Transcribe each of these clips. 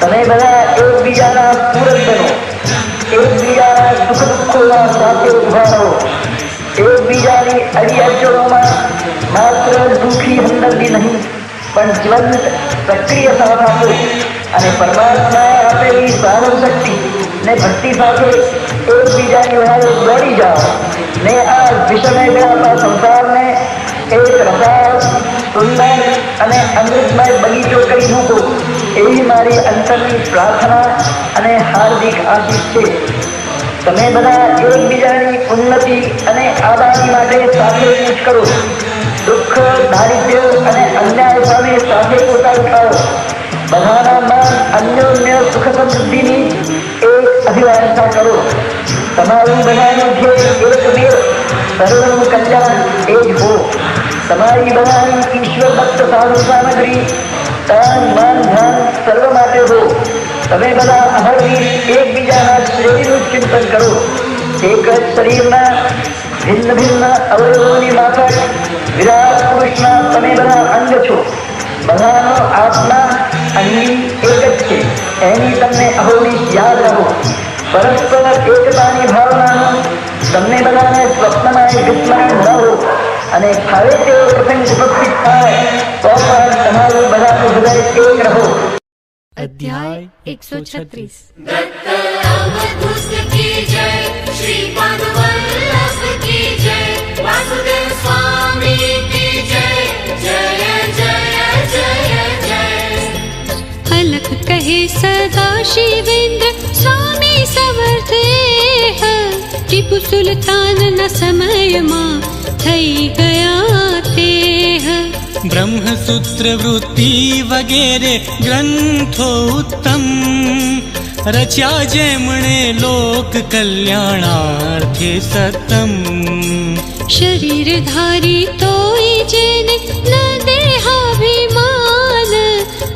તમે બધા એકબીજાના પૂરક બનો, એકબીજાના સુખ દુઃખોમાં સાથે ઉભા રહો, એકબીજાની અડીઅડચણોમાં માત્ર દુઃખી હમદર્દી નહીં પણ જીવંત સક્રિય સાથ આપો અને પરમાત્મા આપેલી સાધન શક્તિ ને ભક્તિ સાથે એકબીજાની વહારે દોડી જાઓ ને આ વિષમય ગણાતા સંસારને એક રસાળ, સુંદર અને અમૃતમય બગીચો કરી મૂકો એવી મારી અંતરની પ્રાર્થના અને હાર્દિક આશીષ છે. તમે બધા એકબીજાની ઉન્નતિ અને આબાદી માટે સાથે કૂચ કરો, દુઃખ, દારિદ્ર્ય અને અન્યાય સામે સાથે પોતા ઉઠાવો. બધાના મન અન્યોન્ય સુખ સમૃદ્ધિની એક અભિલાષા કરો. તમારું બધાનું ધ્યેય એકમેવ સર્વનું કલ્યાણ એ જ હો. તમારી બધાની ઈશ્વર ભક્ત સાધુ સામગ્રી તન, મન, ધન સર્વ માટે હો. તમે બધા અહર્નિશ એકબીજાના શ્રેયનું ચિંતન કરો. એક જ શરીરના ભિન્ન ભિન્ન અવયવોની માફક વિરાટ પુરુષના તમે બધા અંગ છો. બધાનો આત્મા અંગી એક જ છે એની તમને અહોનિશ યાદ રહો. પરસ્પર એકતાની ભાવનાનું તમને બધાને સ્વપ્નમાં વિસ્મરણ ન હો અને ફાવે તેવો પ્રસંગ ઉપસ્થિત થાય તો પણ તમારું બધાનું હૃદય એક રહો. अध्याय 136 दत्त अवधूत की जय, श्रीपाद वल्लभ की जय, वासुदेव स्वामी की जय, जय जय जय जय. अलख कहे सदा शिवेंद्र स्वामी समर्थ टीपू सुल्तान न समय માં થઈ ગયા તે. ब्रह्मसूत्र वृत्ति वगैरे ग्रंथो उत्तम रच्या जेमणे लोक कल्याणार्थे सतम. शरीर धारी तोय जेने न देहाभिमान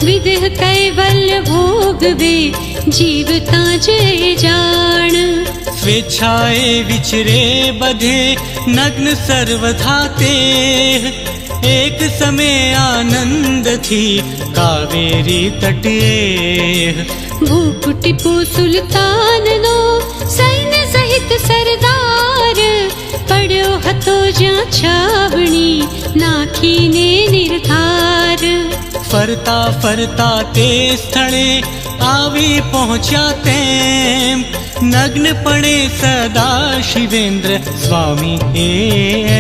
विदेह कैवल्य भोगवे जीवता जय जाण. स्वेच्छाए विचरे बधे नग्न सर्वथा ते एक समय आनंद थी कावेरी तटे. ભૂપ ટીપુ સુલતાન નો સૈન્ય સહિત સરદાર પડ્યો હતો જ્યાં છાવણી નાખીને નિર્ધાર. ફરતા ફરતા તે સ્થળે આવી પહોંચ્યા તેમ નગ્નપણે સદા શિવેન્દ્ર સ્વામી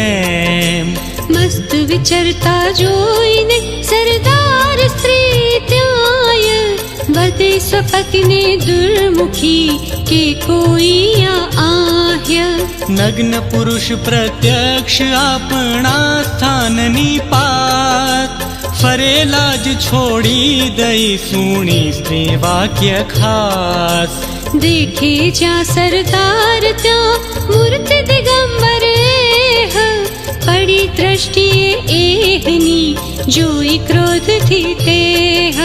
એમ. મસ્ત વિચરતા જોઈને સરદાર સ્ત્રી ત્યાંય બધે સ્વપતિને દુર્મુખી કે કોઈ આહ્ય. નગ્ન પુરુષ પ્રત્યક્ષ આપણા સ્થાનની પાત ફરેલા જ છોડી દઈ સુણી સ્ત્રી વાક્ય ખાસ. દેખે જ્યાં સરદાર ત્યાં મૂર્તિ દિગંબર પડી દ્રષ્ટિએ એહની જોઈ ક્રોધથી તેહ.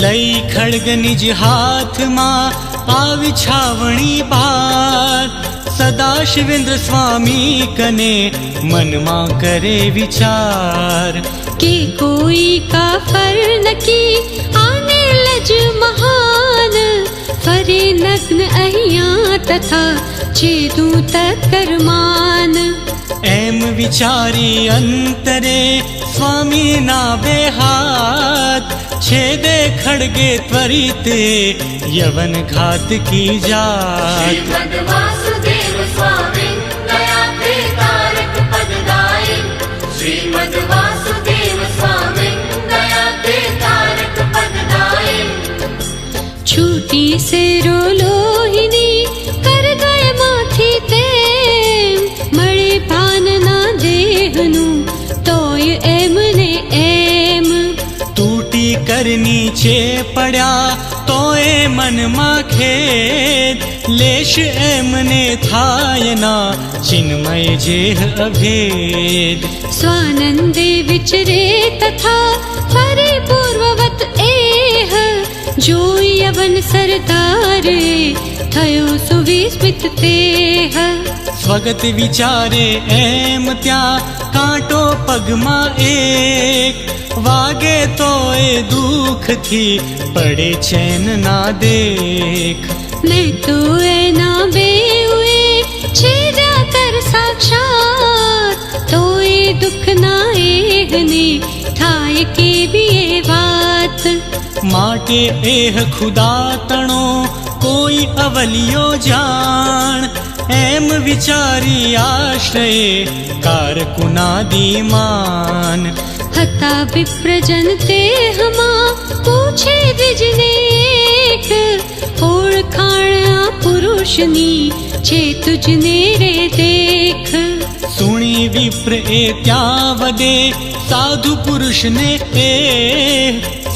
લઈ ખડગ નિજ હાથમાં આવી છાવણી બાદ સદા શિવેન્દ્ર સ્વામી કને મનમાં કરે વિચાર કે કોઈ કાફર નકી આને લજ મહાન ફરે નગ્ન અહીંયા તથા છેદું તત્કરમાન. એમ વિચારી અંતરે સ્વામીના બે હાથ છેદે ખડગે ત્વરિત યવન ઘાત કી જાત. श्रीमद् वासुदेव स्वामी दया ते तारक पददायी, श्रीमद् वासुदेव स्वामी दया ते तारक पददायी. છૂટી સેરો લોહીની કર ગય માંથી તેમ મળે ભાનના દેહનું તોય એમને એમ. તૂટી કર નીચે પડ્યા તોય મનમાં ખેદ લેશ એમને થાય ના ચિન્મય જેહ અભેદ. સ્વાનંદે વિચરે તથા ફરે પૂર્વવત એહ જોઈ યવન સરદારે થયો સુવિસ્મિત તેહ. સ્વગત વિચારે એમ ત્યાં કાંટો પગમાં એક વાગે તો એ દુઃખથી પડે ચેન ના દેખ मैं तो एना बेउए छेदा कर साक्षात तो ए दुख ना एहने थाय के भी ए बात માટે એહ ખુદા તણો કોઈ અવલિયો જાણ એમ વિચારી આશ્રયે કારકુનાદી માન हता विप्रजन ते हमा पूछे द्विजने एक ओळखाण पुरुषनी छे तुझने रे देख સુણી વિપ્ર એ ત્યાં વદે સાધુ પુરુષને એ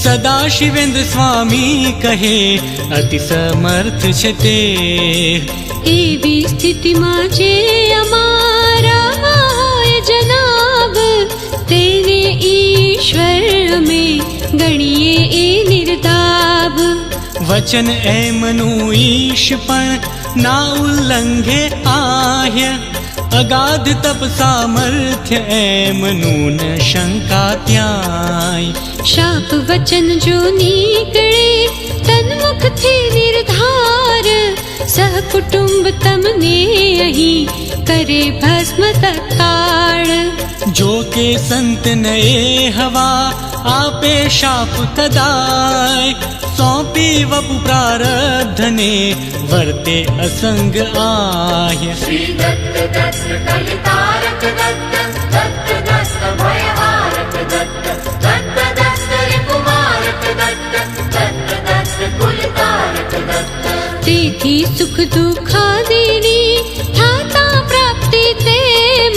સદા શિવેન્દ્ર સ્વામી કહે અતિ સમર્થ છે તે એવી સ્થિતિમાં જે અમારા હોય જનાબ તેને ઈશ્વર અમે ગણીએ એ નિર્દાબ વચન એમનું ઈશ પણ ના ઉલ્લંઘે આહ્ય અગાધ તપ સામર્થ્ય એમનું ન શંકા ત્યાંય શાપ વચન જો નીકળે તન્મુખથી નિર્ધાર સહકુટુંબ તમને અહીં કરે ભસ્મ તત્કાળ જો કે સંતન એ હવા આપે શાપ કદાય સોંપી વપુ પ્રારબ્ધને વર્તે અસંગ આહ્ય શ્રી દત્ત દત્ત કલિતારક દત્ત દત્ત દત્ત ભયહારક દત્ત દત્ત દત્ત રિપુમારક દત્ત દત્ત દત્ત કુલતારક દત્ત તેથી સુખ દુઃખાદિની થાતા પ્રાપ્તિ તેમ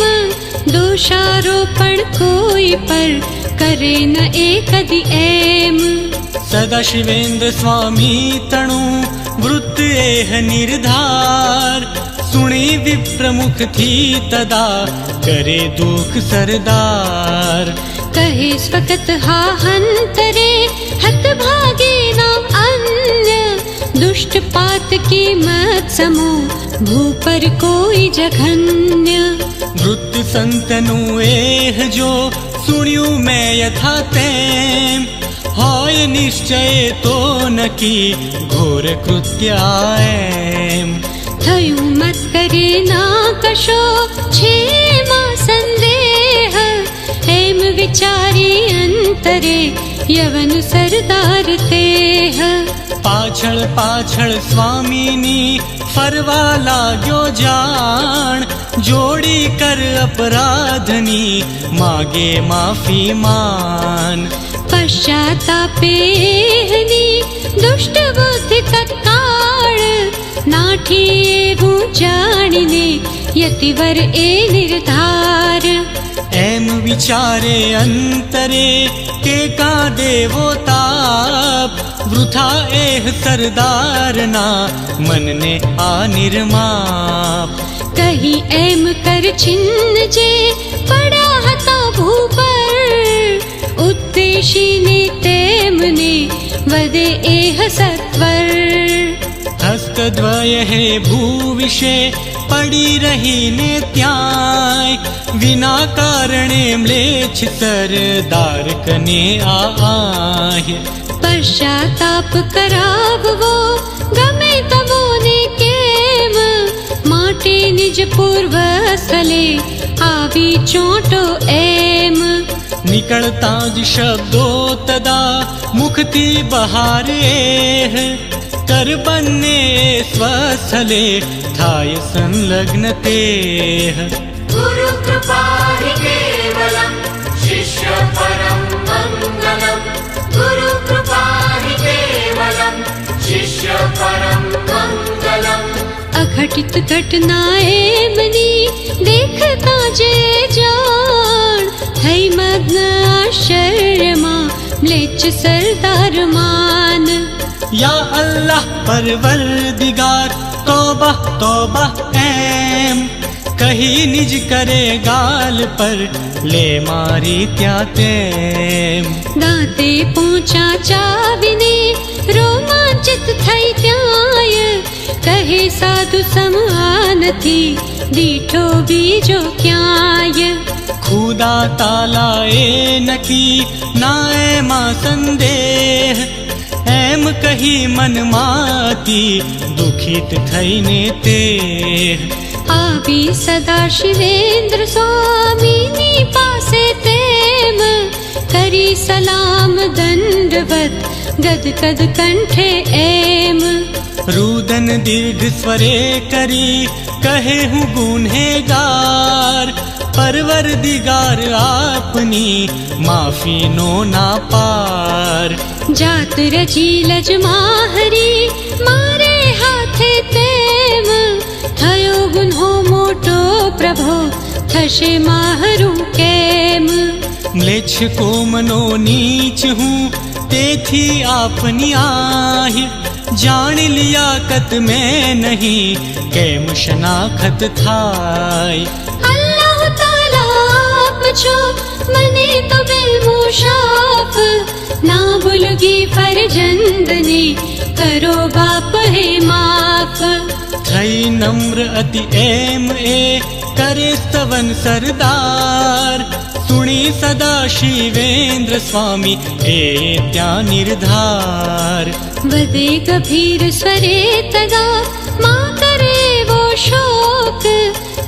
દોષારોપણ કોઈ પર કરે ન એ કદી એમ સદા શિવેન્દ્ર સ્વામી તણું વૃત્ત એહ નિર્ધાર સુણી વિપ્રમુખથી તદા કરે દુઃખ સરદાર કહે સ્વગત હા હંતરે હત ભાગે નામ અન્ય દુષ્ટ પાત કી મત સમો ભૂ પર કોઈ જઘન્ય વૃત્ત સંતનું એહ જો સુણ્યું મેં યથા તેમ હોય નિશ્ચય તો નકી ઘોર કૃત્ય એમ થયું મત કરે ના કશો છે માં સંદેહ એમ વિચારી અંતરે યવન સરદાર તેહ પાછળ પાછળ સ્વામીની ફરવા લાગ્યો જાણ જોડી કર અપરાધની માગે માફી માન પશ્ચાતાપેહની દુષ્ટ બુદ્ધિ તત્કાળ નાઠી એવું જાણીને યતિવર એ નિર્ધાર એમ વિચારે અંતરે કે કા દેવો તાપ વૃથા એહ સરદારના મનને આ નિર્માપ કહી એમ કર છિન્ન જે પડા હતા ભૂ પર ઉદ્દેશીને તેમને વદે એહ સત્વર હસ્તદ્વય હે ભૂ વિશે પડી રહીને ત્યાંય વિના કારણે મ્લેચ્છ સરદાર કને આહ્ય પશ્ચાતાપ કરાવવો ગમે તમોને કેમ માટે નિજ પૂર્વ સ્થલે આવી ચોંટો એમ નીકળતા જ શબ્દો તદા મુખથી બહાર એહ કર બંને સ્વસ્થલે થાય સંલગ્ન તેહ ગુરુ કૃપા હિ કેવલમ શિષ્ય પરમ મંગલમ ગુરુ કૃપા હિ કેવલમ શિષ્ય પરમ મંગલમ અઘટિત ઘટના એમની દેખતા જે જાણ થઈ મગ્ન આશ્ચર્યમાં મ્લેચ્છ સરદાર માન યા અલ્લાહ પરવરદિગાર તોબા તોબા એમ કહી નિજ કરે ગાલ પર લે મારી ત્યાં તેમ દાંતે પહોંચા ચાવીને રોમાંચિત થઈ ત્યાંય કહે સાધુ સમાન નથી દીઠો બીજો ક્યાંય. ખુદા તાલાએ નકી ના એમાં સંદેહ, એમ કહી મનમાંથી દુખિત થઈને તે આવી સદા શિવેન્દ્ર સ્વામીની પાસે તેમ કરી સલામ દંડવત ગદગદ કંઠે એમ. રુદન દીર્ઘ સ્વરે કરી કહે હું ગુનેગાર, પરવરદિગાર આપની માફીનો ના પાર. જાત રચી લજમાં હરી મારે હાથે તેમ થયો ગુન્હો મોટો પ્રભો થશે મારું કેમ. મ્લેચ્છ કોમનો નીચ હું તેથી આપની આહ, જાણી લિયાકત મેં નહીં કેમ શનાખત થાય. અલ્લાહ તાલા આપ છો મને તો બિલમુશાફ, ના ભૂલગી ફરજંદને કરો બાપ હે માફ. થઈ નમ્ર અતિ એમ એ કરે સ્તવન સરદાર, સુણી સદા શિવેન્દ્ર સ્વામી એ ત્યાં નિર્ધાર. વધે ગભીર સ્વરે તદા માં કરે વો શોક,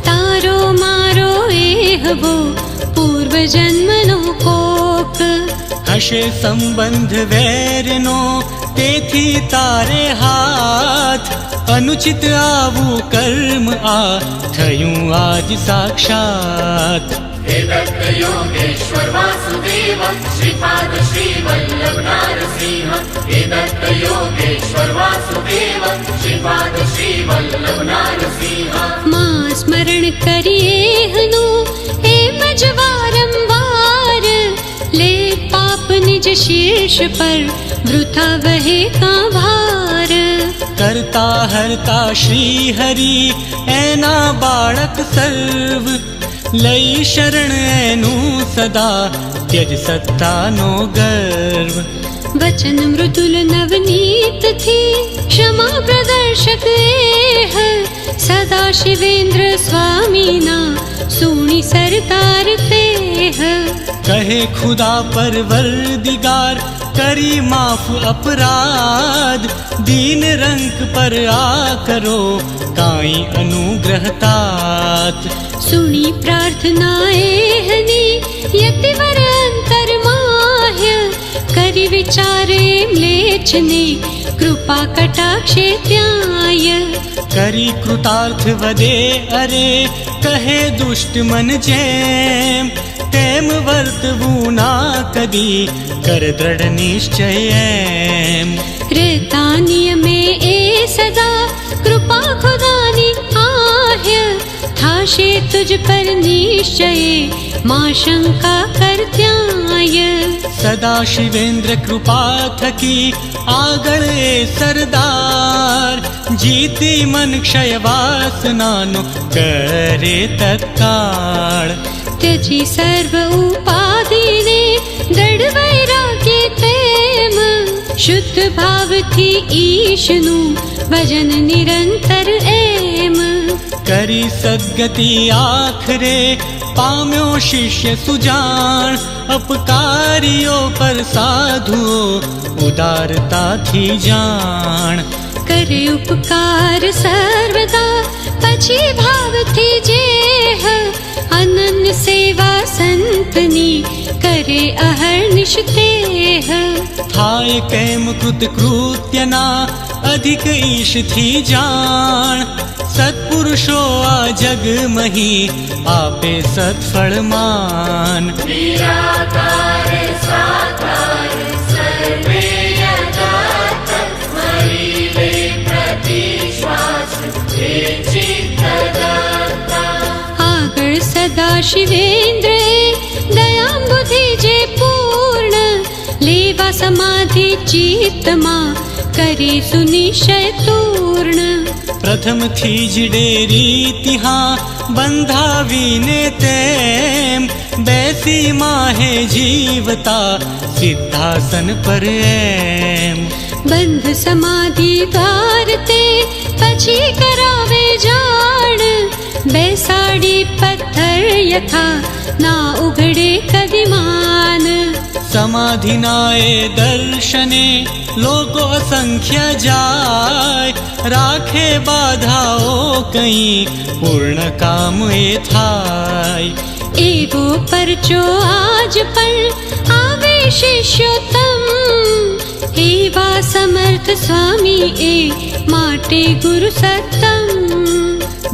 તારો મારો એ હવો પૂર્વ જન્મનો કોક. હશે સંબંધ વેરનો તેથી તારે હાથ, અનુચિત આવું કર્મ આ થયું આજ સાક્ષાત. हे दत्त योगेश्वर वासुदेव श्रीपाद श्रीवल्लभ नारसिंह. हे दत्त योगेश्वर वासुदेव श्रीपाद श्रीवल्लभ नारसिंह. માં સ્મરણ કરીએ હનું એમ જ વારંવાર, લે પાપ નિજ શીર્ષ પર વૃથા વહે કા ભાર. કરતા હરતા શ્રી હરિ એના બાળક સર્વ, લઈ શરણ એનું સદા ત્યજ સત્તાનો ગર્વ. વચન મૃદુલ નવનીત થી ક્ષમા પ્રદર્શક એહ, સદા શિવેન્દ્ર સ્વામીના સુણી સરદાર તેહ. કહે ખુદા પરવરદિગાર કરી માફ અપરાધ, દીન રંક પર આ કરો કાંઈ અનુગ્રહતાત. સુણી પ્રાર્થના એહની યતિવર અંતર માહ્ય, કરી વિચારે મ્લેચ્છને કૃપા કટાક્ષે ત્યાય. કરી કૃતાર્થ વદે અરે કહે દુષ્ટ મન જેમ, તેમ વર્તવું ના કદી કર દ્રઢ નિશ્ચય એમ. રહેતા નિયમે એ સદા કૃપા ખુદાની આહ્ય, થાશે તુજ પર નિશ્ચયે માં શંકા કર ત્યાય. સદા શિવેન્દ્ર કૃપા થકી આગળ એ સરદાર, જીતી મન ક્ષય વાસનાનો કરે તત્કાળ. ત્યજી સર્વ ઉપાધિને દૃઢ વૈરાગ્ય તેમ, શુદ્ધ ભાવથી ઈશનું ભજન નિરંતર એમ. કરી સદગતિ આખરે પામ્યો શિષ્ય સુજાણ, અપકારીઓ પર સાધુઓ ઉદારતાથી જાણ. કરે ઉપકાર સર્વદા પછી ભાવથી જેહ, અનન્ય સેવા સંતની કરે અહર્નિશ દેહ. થાય કેમ કૃતકૃત્યના અધિક ઈશથી જાણ, સત્પુરુષો આ જગ મહી આપે સત્ફળ માન. निराकार साकार सर्वे यथा तस्मरि ले प्रतिश्वास हे चित्तदाता. આગળ સદા શિવેન્દ્ર દયા બુદ્ધિ જે પૂર્ણ, લેવા સમાધિ ચિત્તમાં કરે સુનિશ્ચય તૂર્ણ. પ્રથમથી જ ડેરી તિહા બંધાવીને તેમ, બેસી માહે જીવતા સિદ્ધાસન પર એમ. બંધ સમાધિ દ્વાર તે પછી કરાવે જાણ, બેસાડી પથ્થર યથા ના ઉઘડે કદીમાન. समाधिना ए दर्शने लोको असंख्य जाय, राखे बाधाओ कहीं पूर्ण काम ए थाय. એવો પરચો આજ પણ આવે શિષ્યોત્તમ, એવા સમર્થ સ્વામી એ માટે ગુરુ સત્તમ.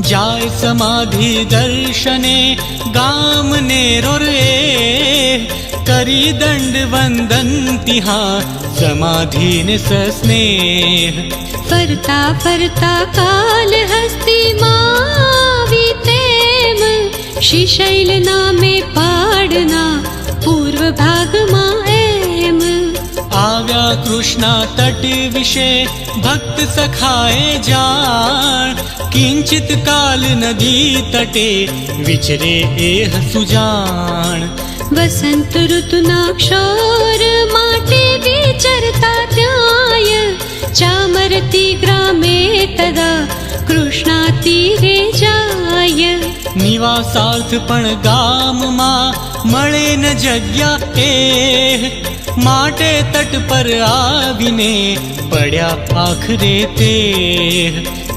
जाय समाधि दर्शने गाम ने रोरे, करी दंड वंदन तिहा समाधि ने सस्नेह. ફરતા ફરતા કાલ હસ્તી માવી તેમ, શિશૈલ નામે પાડના પૂર્વ ભાગમાં એમ. આવ્યા કૃષ્ણા તટ વિશે ભક્ત સખાએ જાણ, કિંચિત કાલ નદી તટે વિચરે એહ સુજાણ. વસંત ઋતુના ક્ષોર માટે વિચરતા ત્યાય, ચામરતી ગ્રામે તદા કૃષ્ણા તીરે જાય. નિવાસાર્થ પણ ગામમાં મળે ન જગ્યા એ, માટે તટ પર આવીને પડ્યા આખરે તે.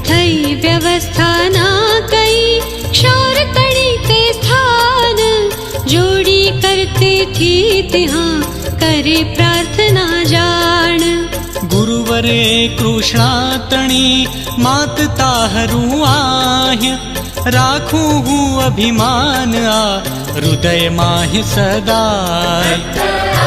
થઈ વ્યવસ્થા ના કઈ ક્ષોર તળી તે સ્થાન, જોડી કરતે થી ત્યાં કરે પ્રાર્થના જાણ. ગુરુવરે કૃષ્ણા તણી માત તાહરું આહ્ય, રાખું હું અભિમાન આ હૃદય માહ સદાય.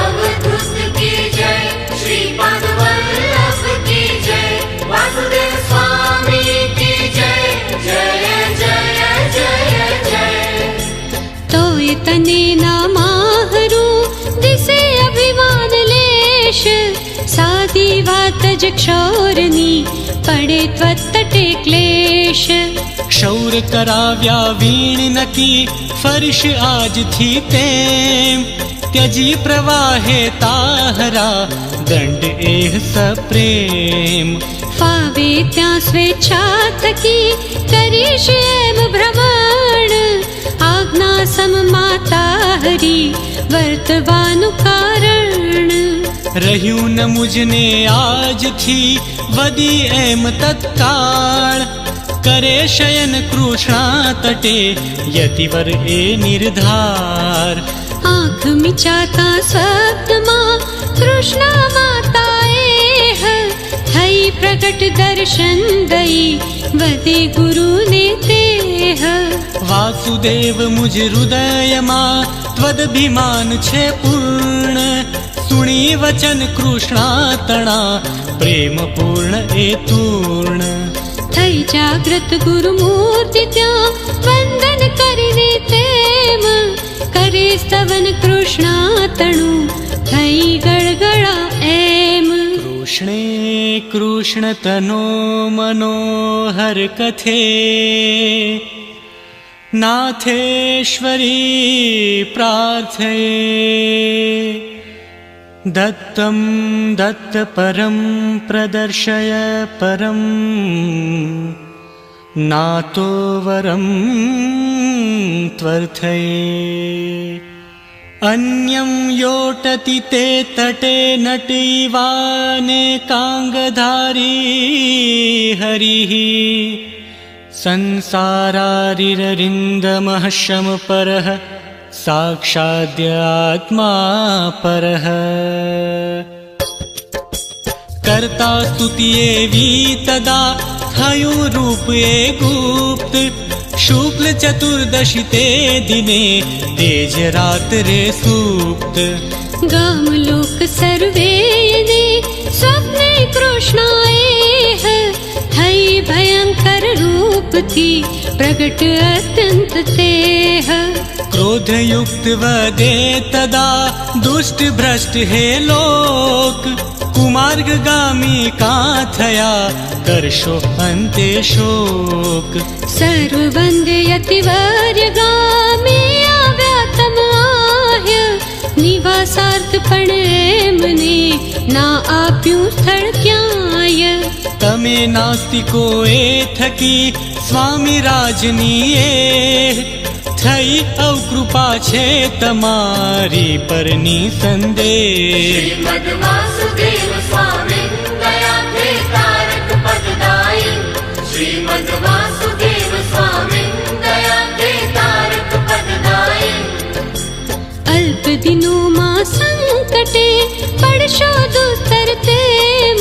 अवधूत की जय, श्रीपाद वल्लभ की जय, वासुदेव स्वामी की जय, जय जय जय जय. તોય તને ના માહરું દિશે અભિમાન લેશ, સાદી વાત જ ક્ષોરની પડે ત્વત્તટે ક્લેશ. ક્ષૌર કરાવ્યા વીણ નકી ફર્શ આજથી તેમ, ત્યજી પ્રવાહે તાહરા દંડ એહ સપ્રેમ. ફાવે ત્યાં સ્વેચ્છા થકી કરીશ એમ ભ્રમણ, આજ્ઞા સમમાતા હરી વર્તવાનું કારણ. રહ્યું ન મુજને આજથી વદી એમ તત્કાળ, કરે શયન કૃષ્ણા તટે યતિવર એ નિર્ધાર. આંખ મિચાતા સ્વપ્નમાં કૃષ્ણ માતા એહ, થઈ પ્રગટ દર્શન દઈ વદે ગુરુને તેહ. વાસુદેવ મુજ હૃદયમાં ત્વદભિમાન છે પૂર્ણ, સુણી વચન કૃષ્ણા તણા પ્રેમ પૂર્ણ એ તૂર્ણ. થઈ જાગ્રત ગુરુ મૂર્તિ ત્યાં વંદન કરીને તેમ, કરે સ્તવન કૃષ્ણા તણું થઈ ગળગળા એમ. કૃષ્ણે કૃષ્ણ તનો મનોહર કથે, નાથેશ્વરી પ્રાર્થયે. दत्तं दत्त परं प्रदर्शय परं, नातो वरं त्वर्थये. अन्यं योटति ते तटे नटीवानेकाङ्गधारी हरिः, संसारारिररिन्दमः शमपरः साक्षाद्यात्मा परः. करता स्तुति एवी तदा થયું રૂપ એ ગુપ્ત, શુક્લ ચતુર્દશી તે દિને તેજ રાત્રે સુપ્ત. ગામ લોક સર્વેને સ્વપ્ને કૃષ્ણાએહ, થઈ ભયંકર રૂપથી પ્રગટ અત્યંત તેહ. ક્રોધયુક્ત વદે તદા દુષ્ટ ભ્રષ્ટ હે લોક, કુમાર્ગગામી કાં થયા કરશો અંતે શોક. સર્વવંદ્ય યતિવર્ય ગામે આવ્યા તમ આહ્ય, નિવાસાર્થ પણ એમને ના આપ્યું સ્થળ ક્યાંય. તમે નાસ્તિકો એ થકી સ્વામી રાજની એ થઈ અવકૃપા છે તમારી પરની સંદેશ. श्रीमद् वासुदेव स्वामी दया थे तारक पददायी. श्रीमद् वासुदेव स्वामी दया थे तारक पददायी. અલ્પ દિનોમાં સંકટે પડશો દુસ્તર તેમ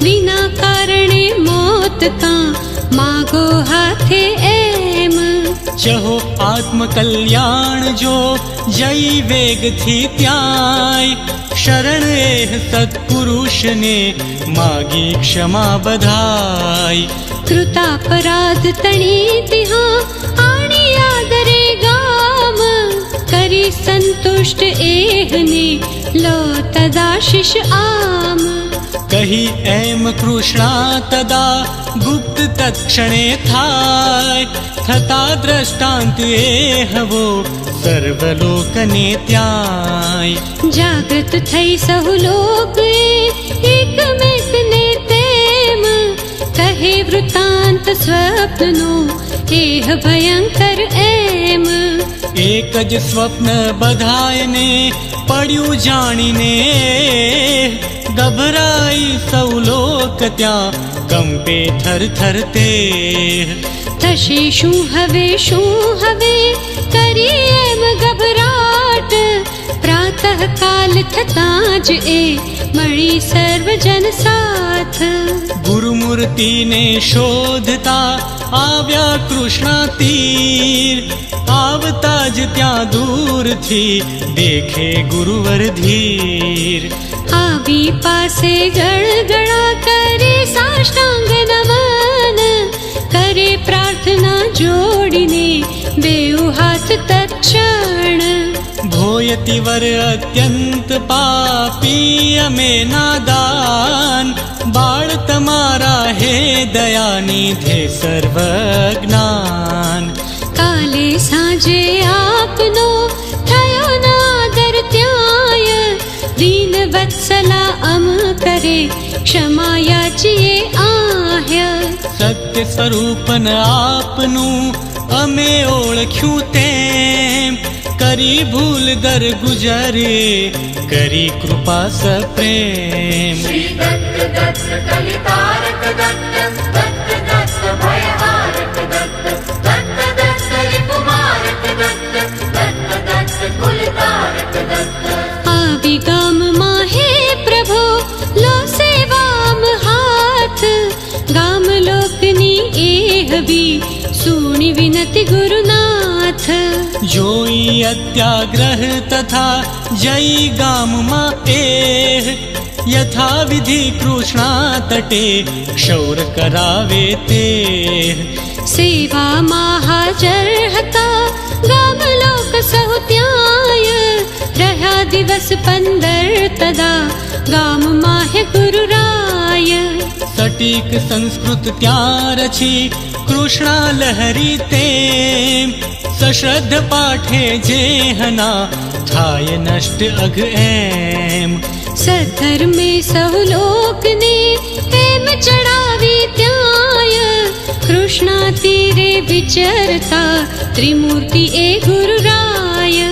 વિના કારણે મોત કા માગો હાથે એમ. ચહો આત્મકલ્યાણ જો જય વેગથી ત્યાંય શરણ એ સત્પુરુષને માગી ક્ષમા બધાય. કૃતાપરાધ તણી તિહા આણી આદરે ગામ કરી સંતુષ્ટ એહને લો તદાશિષ આમ. કહી એમ કૃષ્ણા તદા ગુપ્ત તત્ક્ષણે થાય થતા દ્રષ્ટાંત એ હવો સર્વલોકને ત્યાંય. જાગૃત થઈ સહુ લોક એકમેકને તેમ કહે વૃતાંત સ્વપ્નનો એહ ભયંકર એમ. એક જ સ્વપ્ન બધાયને પડ્યું જાણીને ગભરાઈ સૌ લોક ત્યાં કંપે થર થર તે. થશે શું હવે કરી એમ ગભરાટ પ્રાતઃ કાલ થતાં જ એ મળી સર્વજન સાથ. ગુરુમૂર્તિને શોધતા આવ્યા કૃષ્ણ તીર આવતા જ ત્યાં દૂરથી દેખે ગુરુવર ધીર. આવી પાસે ગળગળા કરે સાષ્ટાંગ નમન કરે પ્રાર્થના જોડીને બેઉ હાથ તત્ક્ષણ. ભોયતિવર અત્યંત પાપી અમે નાદાન બાળ તમારા હે દયાનિધે સર્વ જ્ઞાન. કાલે સાંજે આપનો થયો નાદર ત્યાંય દીન વત્સલા અમ કરે ક્ષમા યાચીએ આહ્ય. સત્ય સ્વરૂપન આપનું અમે ઓળખ્યું તેમ કરી ભૂલ દર ગુજરે કરી કૃપા સપ્રેમ. श्री दत्त दत्त कलितारक दत्त दत्त दत्त भयहारक दत्त दत्त दत्त रिपुमारक दत्त दत्त दत्त कुलतारक दत्त. આવી ગામમાં હે પ્રભો લો સેવામ હાથ ગામ લોકની એહ બી સુણી વિનતી ગુરુનાથ. જોઈ અત્યાગ્રહ તથા જય ગામમાં એ યથા વિધિ કૃષ્ણા તટે ક્ષૌર કરાવે તે. સેવામાં હાજર હતા ગામ લોક સહુ ત્યાંય રહ્યા દિવસ 15 તદા ગામમાં હે ગુરુરાય. સટીક સંસ્કૃત ત્યાં રચી કૃષ્ણા લહરી તેમ સશ્રદ્ધ પાઠે જેહના થાય નષ્ટ અઘ એમ. સધર્મે સહુ લોકને એમ ચડાવી ત્યાંય કૃષ્ણા તીરે વિચરતા ત્રિમૂર્તિ એ ગુરુરાય.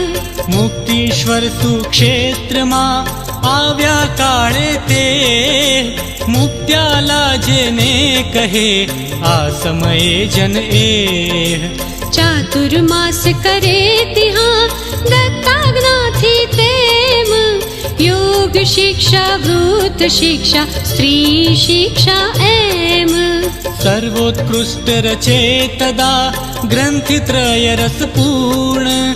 મુક્તિશ્વર સુક્ષેત્રમાં આવ્યા કાળે તે મુક્ત્યાલા જેને કહે આ સમયે જન એ. ચાતુર્માસ કરે ત્યાં દત્તાજ્ઞાથી તેમ યોગ શિક્ષા વૃત્ત શિક્ષા સ્ત્રી શિક્ષા એમ. સર્વોત્કૃષ્ટ રચે તદા ગ્રંથિત્રય રસપૂર્ણ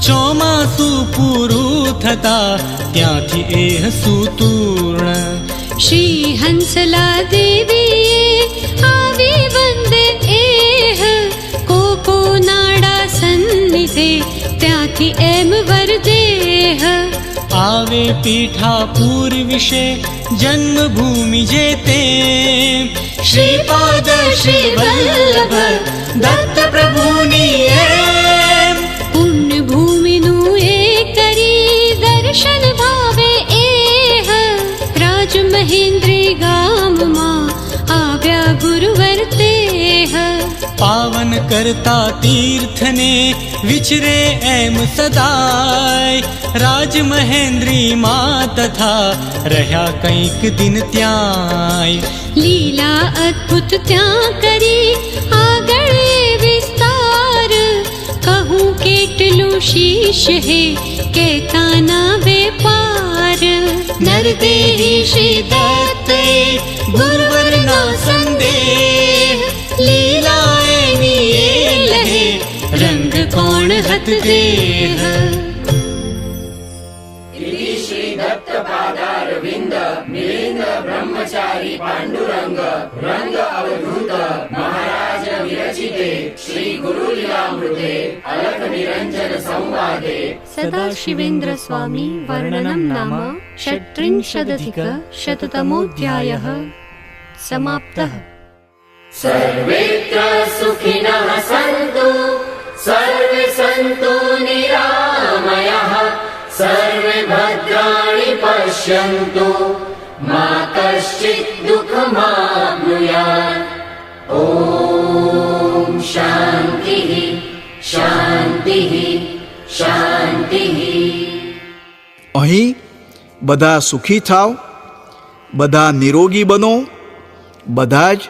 ચોમાસું પૂરું થતા ત્યાંથી એહ સુતૂર્ણ. શ્રી હંસલા દેવીએ આવી વંદે એહ કોકો નાડા સન્નિધે ત્યાંથી એમ વરદેહ. આવે પીઠાપુર વિશે જન્મભૂમિ જે તે શ્રીપાદ શ્રી વલ્લભ દત્ત પ્રભુની એમ. પુણ્ય ભૂમિનું એ કરી ગામમાં આવ્યા ગુરુવર તેહ પાવન કરતા તીર્થને વિચરે એમ સદાય રાજ મહેન્દ્રીમાં તથા રહ્યા કંઈક દિન ત્યાંય લીલા અદ્ભુત ત્યાં કરી આગળ એ વિસ્તાર કહું કેટલું શીશ હે કહેતા ના વેપાર નરદેહી શ્રી દત્તે ગુરુવરના સંદેહ લીલા એની એ લહે રંગ કોણ હત દેહ श्री दत्त पादारविंद मिलिंद ब्रह्मचारी पांडुरंग रंग अवधूत महाराज विरचिते श्री गुरुलीलामृते अलख निरंजन संवादे सदाशिवेन्द्र स्वामी वर्णनं नाम षट्त्रिंशदधिक शततमोऽध्यायः समाप्तः। सर्वेत्र सुखिनः सन्तु सर्वे सन्तु निरामयः सर्वे भद्राणि पश्यन्तु मा कश्चित् दुःखमाप्नुयात् ॐ शान्तिः शान्तिः शान्तिः। અહીં બધા સુખી થાવ, બધા નિરોગી બનો, બધા જ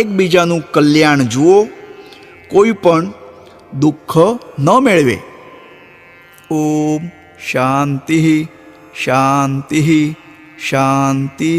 એકબીજાનું કલ્યાણ જુઓ, કોઈ પણ દુઃખ ન મેળવે. ઓમ શાંતિ શાંતિ શાંતિ.